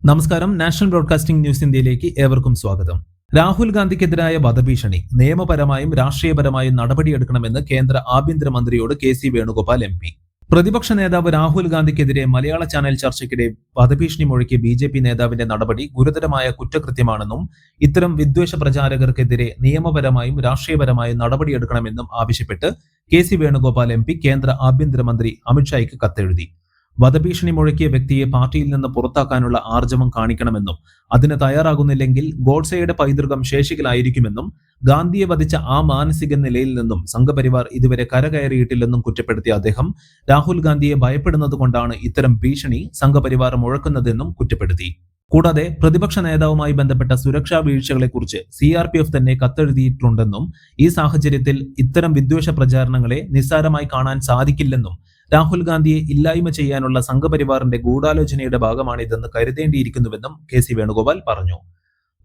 നമസ്കാരം. National broadcasting news ഇന്ത്യയിലേക്ക് ഏവർക്കും സ്വാഗതം. രാഹുൽ ഗാന്ധിക്കെതിരായ വധഭീഷണി നിയമപരമായും രാഷ്ട്രീയപരമായും നടപടിയെടുക്കണമെന്ന് കേന്ദ്ര ആഭ്യന്തരമന്ത്രിയോട് കെ.സി. വേണുഗോപാൽ എം.പി. പ്രതിപക്ഷ നേതാവ് രാഹുൽ ഗാന്ധിക്കെതിരെ മലയാള ചാനൽ ചർച്ചയ്ക്കിടെ വധഭീഷണി മുഴക്കിയ ബി.ജെ.പി. നേതാവിന്റെ നടപടി ഗുരുതരമായ കുറ്റകൃത്യമാണെന്നും ഇത്തരം വിദ്വേഷ പ്രചാരകർക്കെതിരെ നിയമപരമായും രാഷ്ട്രീയപരമായും നടപടിയെടുക്കണമെന്നും ആവശ്യപ്പെട്ട് കെ.സി. വേണുഗോപാൽ എം.പി. കേന്ദ്ര ആഭ്യന്തരമന്ത്രി അമിത്ഷായ്ക്ക് കത്തെഴുതി. വധഭീഷണി മുഴക്കിയ വ്യക്തിയെ പാർട്ടിയിൽ നിന്ന് പുറത്താക്കാനുള്ള ആർജവം കാണിക്കണമെന്നും അതിന് തയ്യാറാകുന്നില്ലെങ്കിൽ ഗോഡ്സെയുടെ പൈതൃകം ശേഷിക്കലായിരിക്കുമെന്നും ഗാന്ധിയെ വധിച്ച ആ മാനസിക നിലയിൽ നിന്നും സംഘപരിവാർ ഇതുവരെ കരകയറിയിട്ടില്ലെന്നും കുറ്റപ്പെടുത്തിയ അദ്ദേഹം രാഹുൽ ഗാന്ധിയെ ഭയപ്പെടുന്നത് കൊണ്ടാണ് ഇത്തരം ഭീഷണി സംഘപരിവാർ മുഴക്കുന്നതെന്നും കുറ്റപ്പെടുത്തി. കൂടാതെ പ്രതിപക്ഷ നേതാവുമായി ബന്ധപ്പെട്ട സുരക്ഷാ വീഴ്ചകളെക്കുറിച്ച് CRPF തന്നെ കത്തെഴുതിയിട്ടുണ്ടെന്നും ഈ സാഹചര്യത്തിൽ ഇത്തരം വിദ്വേഷ പ്രചാരണങ്ങളെ നിസ്സാരമായി കാണാൻ സാധിക്കില്ലെന്നും രാഹുൽ ഗാന്ധിയെ ഇല്ലായ്മ ചെയ്യാനുള്ള സംഘപരിവാറിന്റെ ഗൂഢാലോചനയുടെ ഭാഗമാണിതെന്ന് കരുതേണ്ടിയിരിക്കുന്നുവെന്നും കെ.സി. വേണുഗോപാൽ പറഞ്ഞു.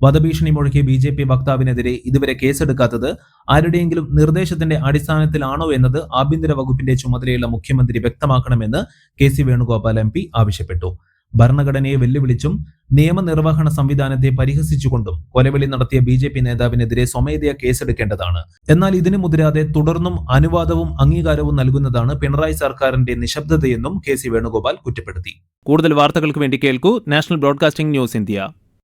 വധഭീഷണി മുഴക്കിയ BJP വക്താവിനെതിരെ ഇതുവരെ കേസെടുക്കാത്തത് ആരുടെയെങ്കിലും നിർദ്ദേശത്തിന്റെ അടിസ്ഥാനത്തിലാണോ എന്നത് ആഭ്യന്തര വകുപ്പിന്റെ ചുമതലയുള്ള മുഖ്യമന്ത്രി വ്യക്തമാക്കണമെന്ന് കെ.സി. വേണുഗോപാൽ എം.പി. ആവശ്യപ്പെട്ടു. ഭരണഘടനയെ വെല്ലുവിളിച്ചും നിയമനിർവഹണ സംവിധാനത്തെ പരിഹസിച്ചുകൊണ്ടും കൊലവിളി നടത്തിയ BJP നേതാവിനെതിരെ സ്വമേധയാ കേസെടുക്കേണ്ടതാണ്. എന്നാൽ ഇതിന് മുതിരാതെ തുടർന്നും അനുവാദവും അംഗീകാരവും നൽകുന്നതാണ് പിണറായി സർക്കാരിന്റെ നിശബ്ദതയെന്നും കെ.സി. വേണുഗോപാൽ കുറ്റപ്പെടുത്തി. കൂടുതൽ വാർത്തകൾക്ക് വേണ്ടി കേൾക്കൂ നാഷണൽ ബ്രോഡ്കാസ്റ്റിംഗ് ന്യൂസ് ഇന്ത്യ.